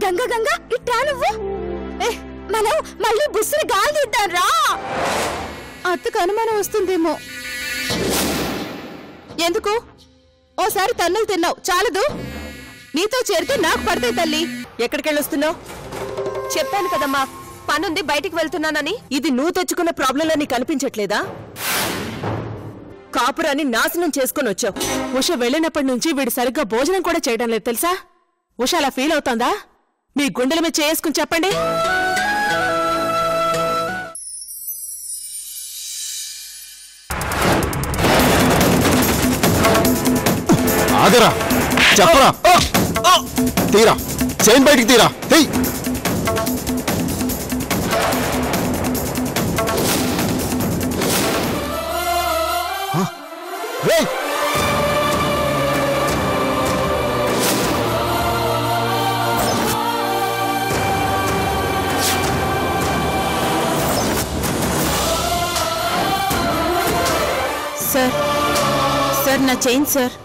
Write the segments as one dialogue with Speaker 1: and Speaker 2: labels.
Speaker 1: గంగ గంగ ఇట్రా నువ్వు. మనం మళ్ళీ బుస్సుని గాలి తీద్దాం రా. అత్తకు అనుమానం వస్తుందేమో. ఎందుకు? ఓసారి తన్నులు తిన్నావు చాలదు. నీతో చేరితే నాకు పడతాయి తల్లి.
Speaker 2: ఎక్కడికెళ్ళొస్తున్నావు? చెప్పాను కదమ్మా, పనుంది బయటికి వెళ్తున్నానని. ఇది నువ్వు తెచ్చుకున్న ప్రాబ్లంలో నీకు కనిపించట్లేదా? కాపురాన్ని నాశనం చేసుకుని వచ్చావు.
Speaker 3: ఉష వెళ్ళినప్పటి నుంచి వీడు సరిగ్గా భోజనం కూడా చేయడం లేదు తెలుసా? ఉష అలా ఫీల్ అవుతోందా? మీ గుండెల మీద చేసుకుని చెప్పండి.
Speaker 4: ఆగరా, చెప్పరా, తీరా చైన్ బయటికి తీరా.
Speaker 3: సార్ సార్ నా చైన్ సార్.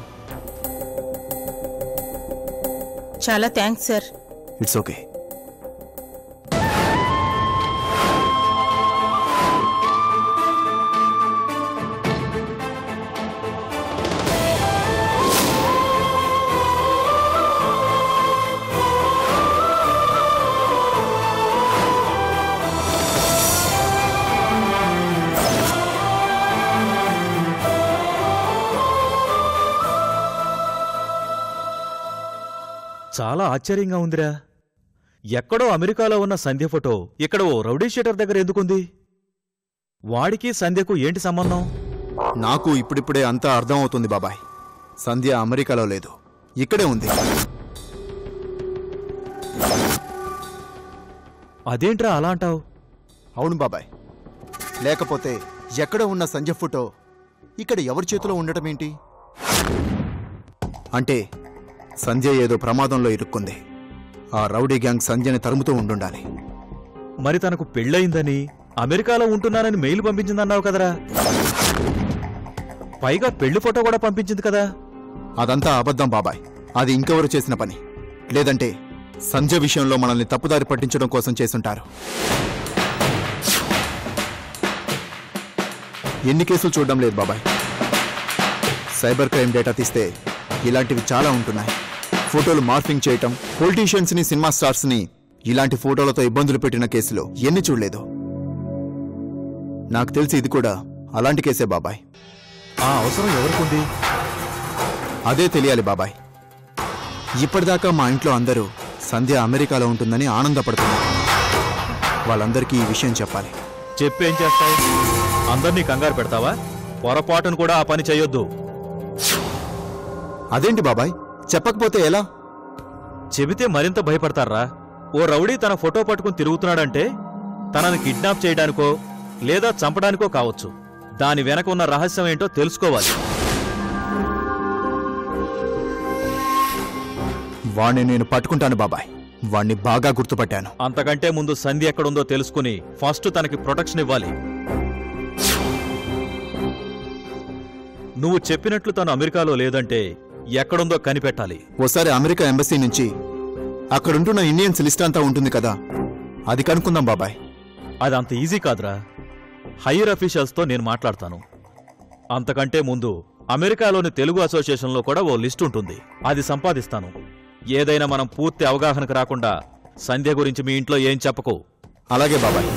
Speaker 3: చాలా థ్యాంక్స్ సార్.
Speaker 4: It's okay.
Speaker 5: చాలా ఆశ్చర్యంగా ఉందిరా. ఎక్కడో అమెరికాలో ఉన్న సంధ్య ఫోటో ఇక్కడ ఓ రౌడీ షీటర్ దగ్గర ఎందుకుంది? వాడికి సంధ్యకు ఏంటి సంబంధం?
Speaker 4: నాకు ఇప్పుడిప్పుడే అంతా అర్థం అవుతుంది బాబాయ్. సంధ్య అమెరికాలో లేదు, ఇక్కడే ఉంది.
Speaker 5: అదేంట్రా అలా అంటావు?
Speaker 4: అవును బాబాయ్, లేకపోతే ఎక్కడ ఉన్న సంధ్య ఫోటో ఇక్కడ ఎవరి చేతిలో ఉండటం ఏంటి? అంటే సంధ్య ఏదో ప్రమాదంలో ఇరుక్కుంది. ఆ రౌడీ గ్యాంగ్ సంధ్యని తరుముతూ ఉండుండాలి.
Speaker 5: మరి తనకు పెళ్ళయిందని అమెరికాలో ఉంటున్నానని మెయిల్ పంపించిందన్నావు కదరా? పైగా పెళ్లి ఫోటో కూడా పంపించింది కదా?
Speaker 4: అదంతా అబద్ధం బాబాయ్. అది ఇంకెవరు చేసిన పని. లేదంటే సంధ్య విషయంలో మనల్ని తప్పుదారి పట్టించడం కోసం చేసుంటారు. ఎన్ని కేసులు చూడడం లేదు బాబాయ్. సైబర్ క్రైమ్ డేటా తీస్తే ఇలాంటివి చాలా ఉంటున్నాయి. ఫోటోలు మార్ఫింగ్ చేయటం, పొలిటీషియన్స్ ని, సినిమా స్టార్స్ ని ఇలాంటి ఫోటోలతో ఇబ్బందులు పెట్టిన కేసులు ఎన్ని చూడలేదు. నాకు తెలిసి ఇది కూడా అలాంటి కేసే బాబాయ్.
Speaker 5: ఆ అవసరం ఎవరికుంది?
Speaker 4: అదే తెలియాలి బాబాయ్. ఇప్పటిదాకా మా ఇంట్లో అందరూ సంధ్య అమెరికాలో ఉంటుందని ఆనందపడుతున్నారు. వాళ్ళందరికీ ఈ విషయం చెప్పాలి.
Speaker 5: చెప్పేం చేస్తావు? అందర్నీ కంగారు పెడతావా? పొరపాటును కూడా ఆ పని చెయ్యొద్దు.
Speaker 4: అదేంటి బాబాయ్, చెప్పకపోతే ఎలా?
Speaker 5: చెబితే మరింత భయపడతారా? ఓ రౌడీ తన ఫోటో పట్టుకుని తిరుగుతున్నాడంటే తనని కిడ్నాప్ చేయడానికో లేదా చంపడానికో కావచ్చు. దాని వెనక ఉన్న రహస్యం ఏంటో తెలుసుకోవాలి.
Speaker 4: వాణ్ణి నేను పట్టుకుంటాను బాబాయ్. వాణ్ణి బాగా గుర్తుపట్టాను.
Speaker 5: అంతకంటే ముందు సంధి ఎక్కడుందో తెలుసుకుని ఫస్ట్ తనకి ప్రొటెక్షన్ ఇవ్వాలి. నువ్వు చెప్పినట్లు తను అమెరికాలో లేదంటే ఎక్కడుందో కనిపెట్టాలి.
Speaker 4: ఓసారి అమెరికా ఎంబసీ నుంచి అక్కడుంటున్న ఇండియన్స్ లిస్ట్ అంతా ఉంటుంది కదా, అది కనుక్కుందాం బాబాయ్.
Speaker 5: అది అంత ఈజీ కాదురా. హైయర్ అఫీషియల్స్తో నేను మాట్లాడతాను. అంతకంటే ముందు అమెరికాలోని తెలుగు అసోసియేషన్లో కూడా ఓ లిస్ట్ ఉంటుంది, అది సంపాదిస్తాను. ఏదైనా మనం పూర్తి అవగాహనకు రాకుండా సంధ్య గురించి మీ ఇంట్లో ఏం చెప్పకు.
Speaker 4: అలాగే బాబాయ్.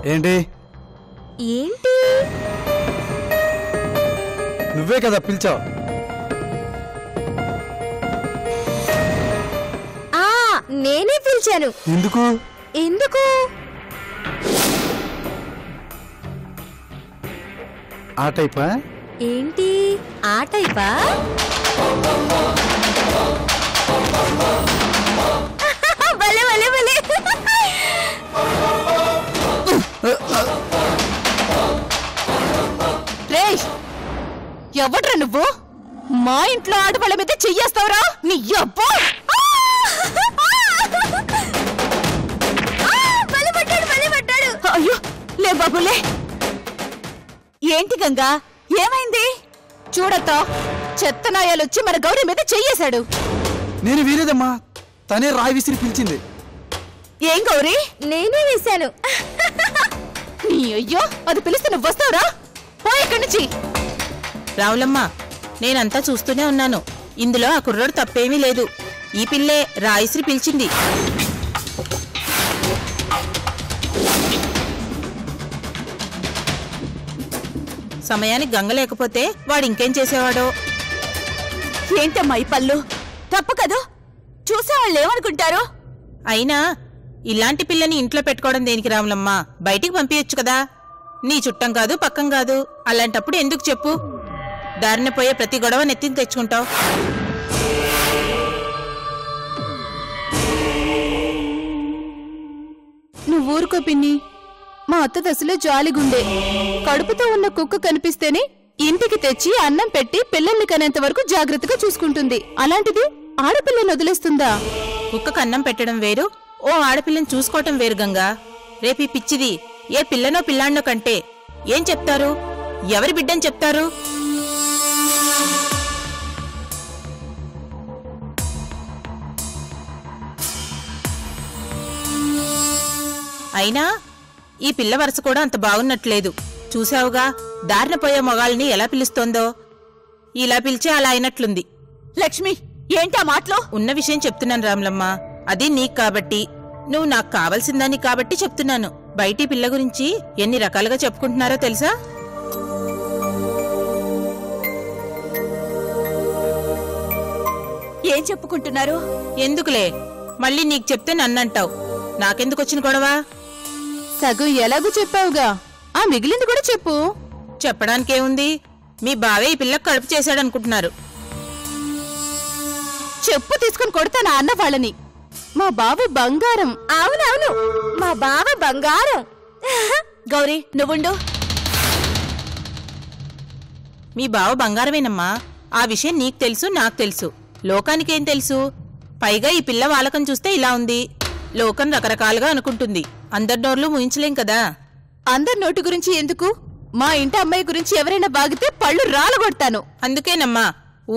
Speaker 6: ఏంటి
Speaker 1: ఏంటి
Speaker 6: నువ్వే కదా పిలిచావు.
Speaker 1: నేనే పిలిచాను.
Speaker 6: ఎందుకు? ఆ టైపా?
Speaker 1: ఏంటి ఆ టైపా? భలే భలే భలే.
Speaker 2: రేయ్, ఎవడ్రా నువ్వు? మా ఇంట్లో ఆడవాళ్ళ మీద చెయ్యేస్తావురా? నీ అబ్బా! అయ్యో లే బాబులే. ఏంటి గంగా, ఏమైంది? చూడత్తా, చెత్తనాయాలొచ్చి మన గౌరీ మీద చెయ్యేశాడు.
Speaker 6: నేను వీలేదమ్మా, తనే రాయి విసిరి పిలిచింది.
Speaker 2: ఏం గౌరీ?
Speaker 1: నేనే వేశాను.
Speaker 2: నీ అయ్యో, అది పిలిస్తే నువ్వు వస్తావురా? పో ఇక్కడి నుంచి.
Speaker 7: రావులమ్మ, నేనంతా చూస్తూనే ఉన్నాను. ఇందులో ఆ కుర్రోడు తప్పేమీ లేదు. ఈ పిల్లే రాయిశ్రీ పిలిచింది. సమయానికి గంగ లేకపోతే వాడు ఇంకేం చేసేవాడో.
Speaker 2: ఏంటమ్మా ఈ పళ్ళు? తప్పు కదా, చూసేవాళ్ళు ఏమనుకుంటారు?
Speaker 7: అయినా ఇలాంటి పిల్లని ఇంట్లో పెట్టుకోవడం దేనికి రాములమ్మ? బయటికి పంపించచ్చు కదా. నీ చుట్టం కాదు, పక్కం కాదు. అలాంటప్పుడు ఎందుకు చెప్పు? దారిన పోయే ప్రతి గొడవ నెత్తిని తెచ్చుకుంటావు.
Speaker 1: నువ్వు ఊరుకో పిన్ని. మా అత్త దశలో జాలిగుండే. కడుపుతో ఉన్న కుక్క కనిపిస్తేనే ఇంటికి తెచ్చి అన్నం పెట్టి పిల్లల్ని కనేంత వరకు జాగ్రత్తగా చూసుకుంటుంది. అలాంటిది ఆడపిల్లని వదిలేస్తుందా?
Speaker 7: కుక్కకు అన్నం పెట్టడం వేరు, ఓ ఆడపిల్లని చూసుకోవటం వేరు గంగా. రేపీ పిచ్చిది ఏ పిల్లనో పిల్లాన్నో కంటే ఏం చెప్తారు? ఎవరి బిడ్డని చెప్తారు? అయినా ఈ పిల్ల వరుస కూడా అంత బాగున్నట్లేదు. చూసావుగా, దారిన పోయే మొగాల్ని ఎలా పిలుస్తోందో. ఇలా పిలిచే అలా అయినట్లుంది.
Speaker 2: లక్ష్మి, ఏంటా మాటలో?
Speaker 7: ఉన్న విషయం చెప్తున్నాను రాములమ్మ. అది నీకు కాబట్టి, నువ్వు నాకు కావలసిందని కాబట్టి చెప్తున్నాను. బయటి పిల్ల గురించి ఎన్ని రకాలుగా చెప్పుకుంటున్నారో తెలుసా?
Speaker 2: ఏం చెప్పుకుంటున్నారు?
Speaker 7: ఎందుకులే, మళ్ళీ నీకు చెప్తే నన్నంటావు. నాకెందుకొచ్చిన గొడవ?
Speaker 1: సగం ఎలాగూ చెప్పావుగా, ఆ మిగిలింది కూడా చెప్పు.
Speaker 7: చెప్పడానికేముంది? మీ బావే ఈ పిల్లకు కడుపు చేశాడనుకుంటున్నారు.
Speaker 1: చెప్పు తీసుకుని కొడతానా అన్న వాళ్ళని. మా బావ బంగారం. అవునవును, మా బావ బంగారం.
Speaker 2: గౌరీ, నువ్వుండు.
Speaker 7: మీ బావ బంగారమేనమ్మా. ఆ విషయం నీకు తెలుసు, నాకు తెలుసు. లోకానికేం తెలుసు? పైగా ఈ పిల్ల వాలకం చూస్తే ఇలా ఉంది. లోకం రకరకాలుగా అనుకుంటుంది. అందరి నోర్లు ముయించలేం కదా.
Speaker 1: అందరి నోటి గురించి ఎందుకు? మా ఇంటి అమ్మాయి గురించి ఎవరైనా బాగితే పళ్ళు రాలగొడతాను.
Speaker 7: అందుకేనమ్మా,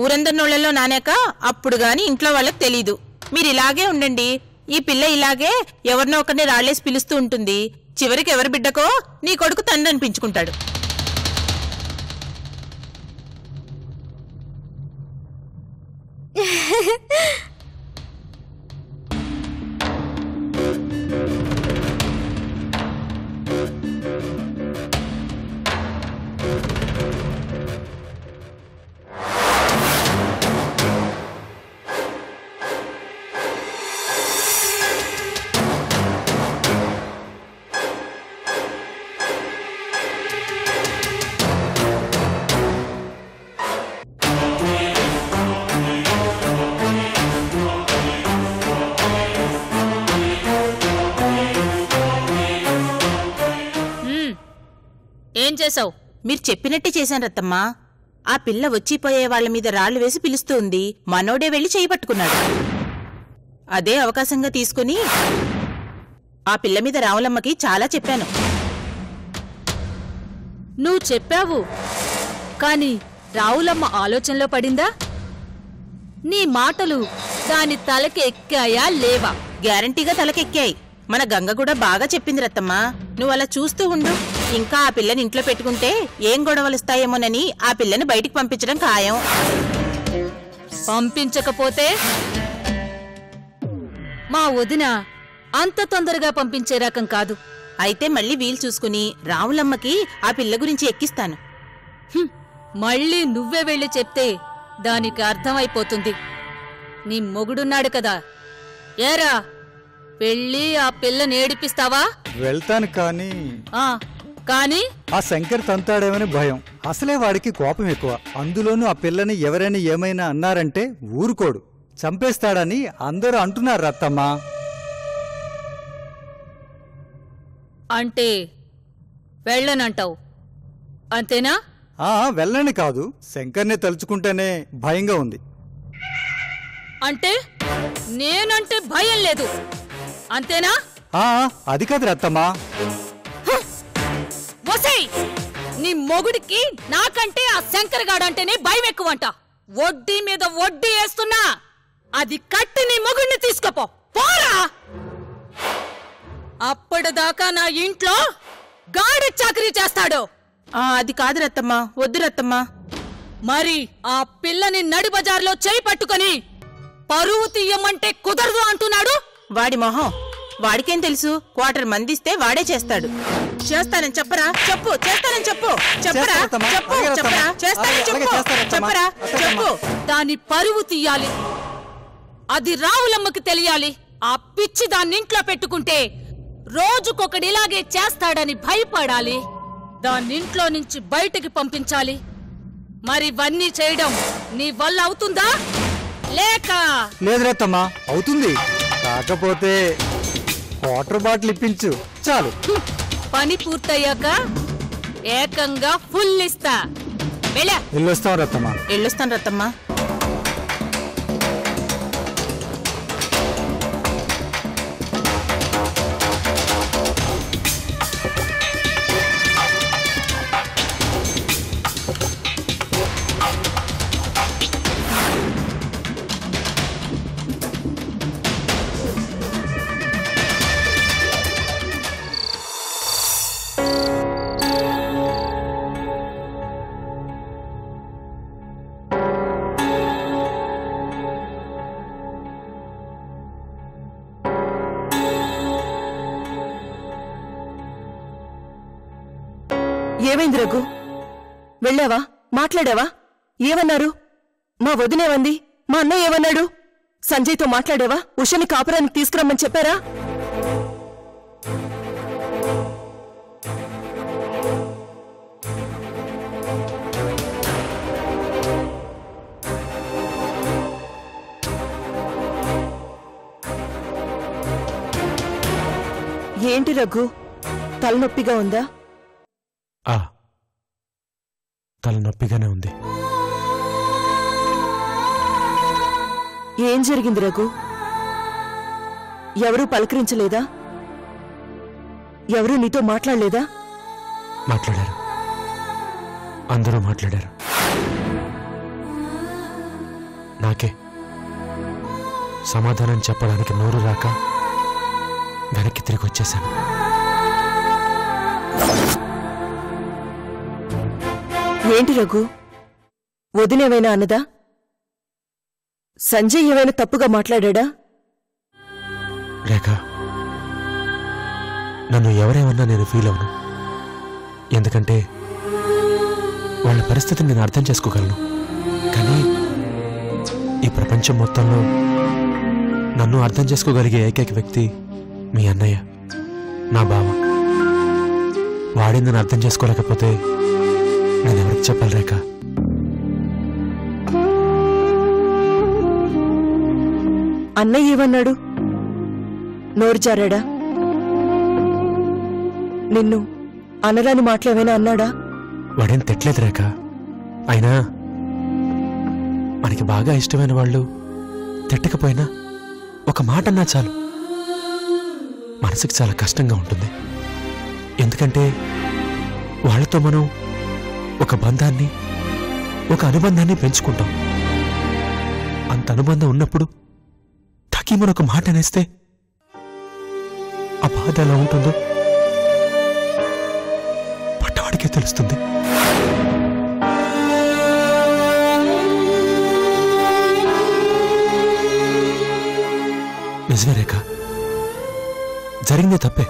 Speaker 7: ఊరందరి నోళ్లలో నానాక అప్పుడు గాని ఇంట్లో వాళ్ళకి తెలీదు. మీరిలాగే ఉండండి. ఈ పిల్ల ఇలాగే ఎవరినో ఒకరిని రాళ్లేసి పిలుస్తూ ఉంటుంది. చివరికి ఎవరి బిడ్డకో నీ కొడుకు తండ్రి అనిపించుకుంటాడు.
Speaker 2: ఏం చేసావు?
Speaker 7: మీరు చెప్పినట్టే చేశాను రత్తమ్మా. ఆ పిల్ల వచ్చిపోయే వాళ్ల మీద రాళ్లు వేసి పిలుస్తూ ఉంది. మనోడే వెళ్లి చేయబట్టుకున్నాడు. అదే అవకాశంగా తీసుకుని ఆ పిల్ల మీద రావులమ్మకి చాలా చెప్పాను.
Speaker 2: నువ్వు చెప్పావు, కాని రావులమ్మ ఆలోచనలో పడిందా? నీ మాటలు దాని తలకి ఎక్కాయా లేవా?
Speaker 7: గ్యారంటీగా తలకెక్కాయి. మన గంగ కూడా బాగా చెప్పింది రత్తమ్మా. నువ్వలా చూస్తూ ఉండు. ఇంకా ఆ పిల్లని ఇంట్లో పెట్టుకుంటే ఏం గొడవలుస్తాయేమోనని ఆ పిల్లని బయటికి పంపించడం ఖాయం.
Speaker 2: పంపించకపోతే? మా వదిన అంత తొందరగా పంపించే రకం కాదు.
Speaker 7: అయితే మళ్ళీ వీలు చూసుకుని రావులమ్మకి ఆ పిల్ల గురించి ఎక్కిస్తాను.
Speaker 8: మళ్ళీ నువ్వే వెళ్ళి చెప్తే దానికి అర్థమైపోతుంది. నీ మొగుడున్నాడు కదా, ఏరా వెళ్ళి ఆ పిల్లని ఏడిపిస్తావా?
Speaker 9: వెళ్తాను కానీ
Speaker 8: కానీ
Speaker 9: ఆ శంకర్ తంతాడేమని భయం. అసలే వాడికి కోపం ఎక్కువ. అందులోనూ ఆ పిల్లని ఎవరైనా ఏమైనా అన్నారంటే ఊరుకోడు, చంపేస్తాడని అందరూ అంటున్నారు అత్తమ్మా.
Speaker 8: అంటే వెళ్ళనంటావు అంతేనా?
Speaker 9: వెళ్ళని కాదు, శంకర్ని తలుచుకుంటేనే భయంగా ఉంది.
Speaker 8: అంటే నేనంటే భయం లేదు అంతేనా?
Speaker 9: అది కాదు అత్తమ్మా.
Speaker 8: వసై, నీ మొగుడికి నాకంటే ఆ శంకర్ గాడంటేనే భయం ఎక్కువంట. వడ్డీ మీద వడ్డీ వేస్తున్నా, అది కట్టి నీ మొగుడిని తీసుకుపో పోరా. అప్పటిదాకా నా ఇంట్లో గాడి చాకరీ చేస్తాడు.
Speaker 7: అది కాదు రత్తమ్మా, వద్దు రత్తమ్మా.
Speaker 8: మరి ఆ పిల్లని నడి బజార్లో చేయి పట్టుకొని పరువు తీయమంటే కుదరదు అంటున్నాడు.
Speaker 7: వాడి మొహం వాడికేం తెలుసు? క్వార్టర్ మందిస్తే వాడే చేస్తాడు. చేస్తానని చెప్పరా? చెప్పు. చేస్తానని చెప్పు. చెప్పరా? చెప్పు. చెప్పరా? చేస్తానని చెప్పు. చెప్పరా? చెప్పు.
Speaker 8: దాని పరువు తీయాలి, అది రావులమ్మకి తెలియాలి. ఆ పిచ్చి దాన్ని ఇంట్లో పెట్టుకుంటే రోజుకొకడిలాగే చేస్తాడని భయపడాలి. దాన్నింట్లో నుంచి బయటికి పంపించాలి. మరివన్నీ చేయడం నీ వల్ల అవుతుందా లేక?
Speaker 9: లేదు రేత్తమ్మా, అవుతుంది. కాకపోతే వాటర్ బాటిల్ ఇప్పించు చాలు.
Speaker 8: పని పూర్తయ్యాక ఏకంగా ఫుల్ ఇస్తా.
Speaker 9: వెళ్ళొస్తాం రత్తమ్మా.
Speaker 7: వెళ్ళొస్తాను రత్తమ్మా.
Speaker 2: ఏమైంది రఘు? వెళ్ళావా? మాట్లాడావా? ఏమన్నారు? మా వదినేవంది, మా అన్నయ్య ఏమన్నాడు? సంజయ్తో మాట్లాడావా? ఉషని కాపురానికి తీసుకురమ్మని చెప్పారా? ఏంటి రఘు, తలనొప్పిగా ఉందా?
Speaker 10: తలనొప్పిగానే ఉంది.
Speaker 2: ఏం జరిగింది రఘు? ఎవరూ పలకరించలేదా? ఎవరూ నీతో మాట్లాడలేదా?
Speaker 10: మాట్లాడారు, అందరూ మాట్లాడారు. నాకే సమాధానం చెప్పడానికి నోరు రాక వెనక్కి తిరిగి వచ్చేశాను.
Speaker 2: ఏంటి రఘు, వదినేవైనా అన్నదా? సంజయ్ ఏమైనా తప్పుగా మాట్లాడా?
Speaker 10: రేఖ, నన్ను ఎవరేమన్నా నేను ఫీల్ అవను. ఎందుకంటే వాళ్ళ పరిస్థితిని నేను అర్థం చేసుకోగలను. కానీ ఈ ప్రపంచం మొత్తంలో నన్ను అర్థం చేసుకోగలిగే ఏకైక వ్యక్తి మీ అన్నయ్య, నా బావ. వాడి నన్ను అర్థం చేసుకోలేకపోతే నేనెవరికి చెప్పాలి రేఖ?
Speaker 2: అన్నయ్య ఏమన్నాడు? నోరు జారాడా? నిన్ను అనరాని మాటలేమైనా అన్నాడా?
Speaker 10: వాడేం తిట్టలేదు రేఖ. అయినా మనకి బాగా ఇష్టమైన వాళ్ళు తిట్టకపోయినా ఒక మాట అన్నా చాలు, మనసుకి చాలా కష్టంగా ఉంటుంది. ఎందుకంటే వాళ్ళతో మనం ఒక బంధాన్ని, ఒక అనుబంధాన్ని పెంచుకుంటాం. అంత అనుబంధం ఉన్నప్పుడు తకీమని ఒక మాట అనేస్తే ఆ బాధ ఎలా ఉంటుందో పట్టవాడికే తెలుస్తుంది. నిజమే రేఖ, జరిగిందే తప్పే.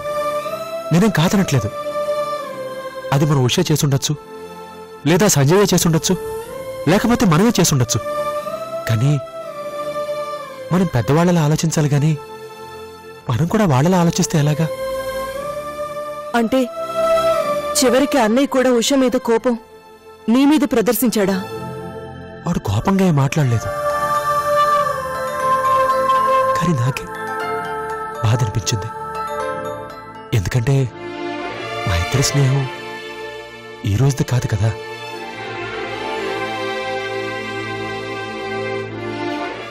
Speaker 10: నేనేం కాదనట్లేదు. అది మనం ఉషే చేసుండొచ్చు, లేదా సంజయే చేసుండొచ్చు, లేకపోతే మనమే చేసుండొచ్చు. కానీ మనం పెద్దవాళ్ళలా ఆలోచించాలి గాని మనం కూడా వాళ్ళలా ఆలోచిస్తే ఎలాగా?
Speaker 2: అంటే చివరికి అన్నయ్య కూడా ఉష మీద కోపం నీ మీద ప్రదర్శించాడా?
Speaker 10: వాడు కోపంగా ఏం మాట్లాడలేదు, కానీ నాకే బాధ అనిపించింది. ఎందుకంటే మా ఇద్దరి స్నేహం ఈ రోజుది కాదు కదా.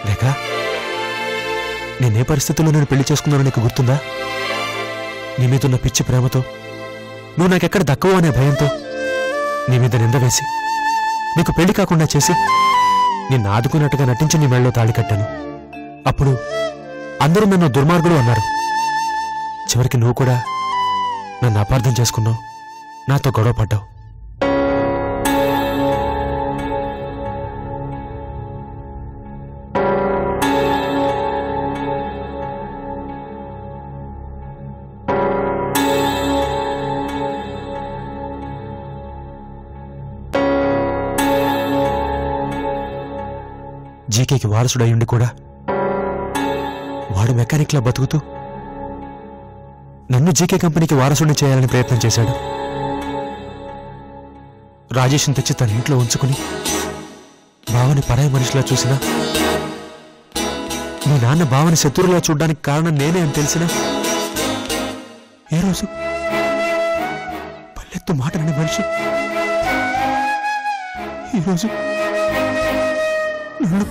Speaker 10: లేక నేనే పరిస్థితుల్లో నేను పెళ్లి చేసుకున్నానో నీకు గుర్తుందా? నీ మీదున్న పిచ్చి ప్రేమతో, నువ్వు నాకెక్కడ దక్కవు అనే భయంతో నీ మీద నింద వేసి నీకు పెళ్లి కాకుండా చేసి నిన్ను ఆదుకున్నట్టుగా నటించి నీ మెళ్ళలో తాళి కట్టాను. అప్పుడు అందరూ నన్ను దుర్మార్గుడు అన్నారు. చివరికి నువ్వు కూడా నన్ను అపార్థం చేసుకున్నావు, నాతో గొడవ పడ్డావు. జీకేకి వారసుడయ్యుండి కూడా వాడు మెకానిక్లా బతుకుతూ నన్ను జీకే కంపెనీకి వారసుడిని చేయాలని ప్రయత్నం చేశాడు. రాజేష్ని తెచ్చి తన ఇంట్లో ఉంచుకుని బావని పరాయి మనిషిలా చూసినా, మీ నాన్న బావని శత్రువులా చూడ్డానికి కారణం నేనే అని తెలిసినా, ఏ రోజు పల్లెత్తు మాటలని మనిషి ఈరోజు నన్ను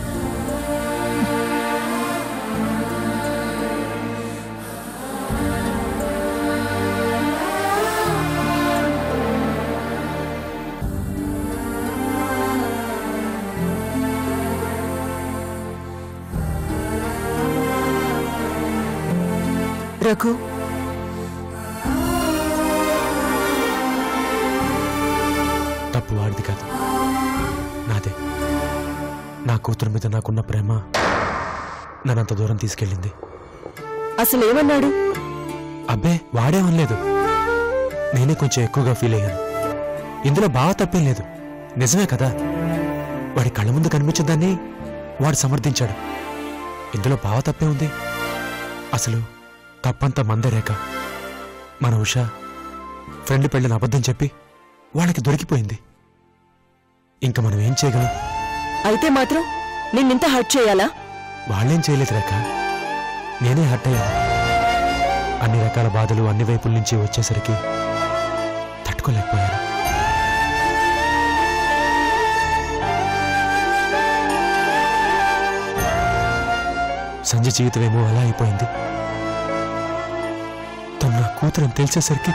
Speaker 2: రఘు,
Speaker 10: తప్పు వాడిది కాదు, నాదే. నా కూతురు మీద నాకున్న ప్రేమ నన్నంత దూరం తీసుకెళ్ళింది.
Speaker 2: అసలేమన్నాడు?
Speaker 10: అబ్బే వాడేమనలేదు, నేనే కొంచెం ఎక్కువగా ఫీల్ అయ్యాను. ఇందులో బావ తప్పేం లేదు, నిజమే కదా. వాడి కళ్ళ ముందు కనిపించదాన్ని వాడు సమర్థించాడు. ఇందులో బావ తప్పే ఉంది. అసలు తప్పంతా మందే రేఖ. మన ఉష ఫ్రెండ్ పెళ్ళని అబద్ధం చెప్పి వాళ్ళకి దొరికిపోయింది. ఇంకా మనం ఏం చేయగలం?
Speaker 2: అయితే మాత్రం నిన్నింత హర్ట్ చేయాలా?
Speaker 10: వాళ్ళేం చేయలేదు రేఖ, నేనే హర్ట్ అయ్యాను. అన్ని రకాల బాధలు అన్ని వైపుల నుంచి వచ్చేసరికి తట్టుకోలేకపోయాను. సంజయ్ జీవితమేమో అలా అయిపోయింది. తను నా కూతురని తెలిసేసరికి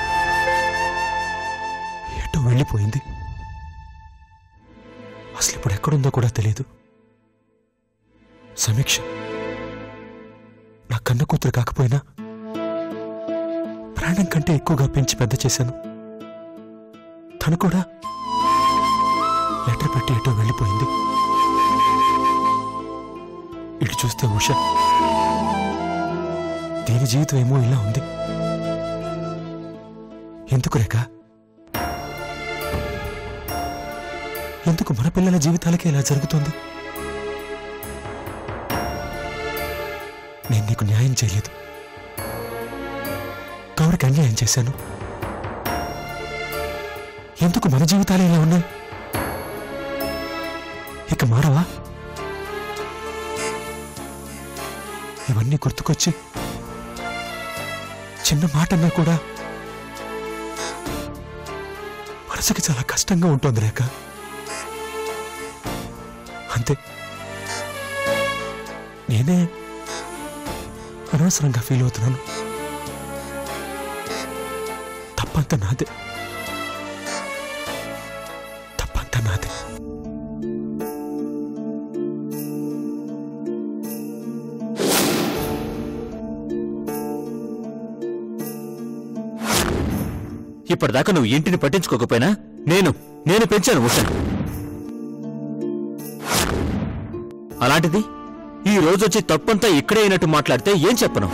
Speaker 10: ఎటో వెళ్ళిపోయింది. అసలు ఇప్పుడు ఎక్కడుందో కూడా తెలియదు. సమీక్ష నా కన్న కూతురు కాకపోయినా ప్రాణం కంటే ఎక్కువగా పెంచి పెద్ద చేశాను. తను కూడా లెటర్ పెట్టి ఎటో వెళ్ళిపోయింది. ఇటు చూస్తే ఉష, దీని జీవితం ఏమో ఇలా ఉంది. ఎందుకు రేఖ? ఎందుకు మన పిల్లల జీవితాలకి ఇలా జరుగుతుంది? నేను నీకు న్యాయం చేయలేదు, గౌరికి అన్యాయం చేశాను. ఎందుకు మన జీవితాలు ఇలా ఉన్నాయి? ఇక మారవా? ఇవన్నీ గుర్తుకొచ్చి చిన్న మాటన్నా కూడా మనసుకి చాలా కష్టంగా ఉంటుంది రేఖ. అంతే, నేనే అనవసరంగా ఫీల్ అవుతున్నాను. తప్పంతా నాదే, తప్పంతా నాదే.
Speaker 11: ఇప్పటిదాకా నువ్వు ఇంటిని పట్టించుకోకపోయినా నేను పెంచాను ఉషను. అలాంటిది ఈ రోజొచ్చి తప్పంతా ఇక్కడే అయినట్టు మాట్లాడితే ఏం చెప్పను?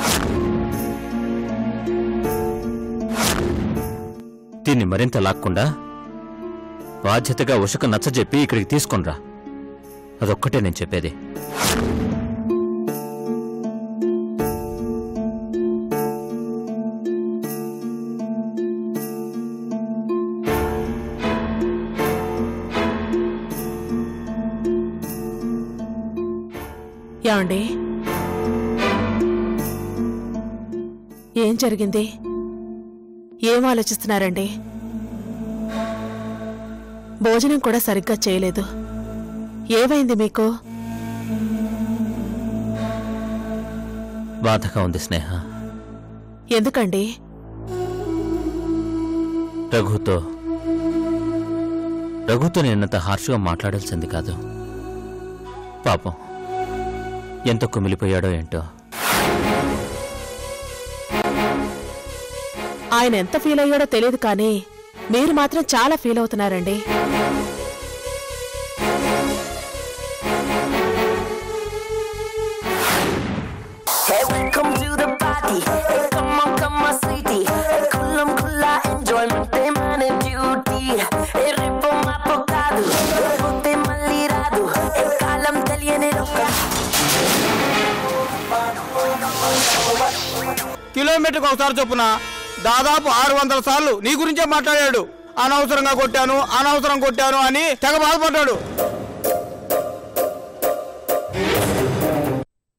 Speaker 11: దీన్ని మరింత లాక్కుండా బాధ్యతగా ఉషకు నచ్చజెప్పి ఇక్కడికి తీసుకొనిరా. అదొక్కటే నేను చెప్పేది.
Speaker 3: ఏమండి, ఏం జరిగింది? ఏం ఆలోచిస్తున్నారండి? భోజనం కూడా సరిగ్గా చేయలేదు. ఏమైంది మీకు?
Speaker 11: బాధగా ఉంది స్నేహ.
Speaker 3: ఎందుకండి?
Speaker 11: రఘుతో నేనంత హార్ష్గా మాట్లాడాల్సింది కాదు. పాపం ఎంత కుమిలిపోయాడో ఏంటో.
Speaker 3: ఆయన ఎంత ఫీల్ అయ్యాడో తెలియదు, కానీ మీరు మాత్రం చాలా ఫీల్ అవుతున్నారండి.
Speaker 6: కిలోమీటర్కి ఒకసారి చొప్పున దాదాపు 600 సార్లు నీ గురించే మాట్లాడాడు. అనవసరంగా కొట్టాను అని తెగ బాధపడ్డాడు.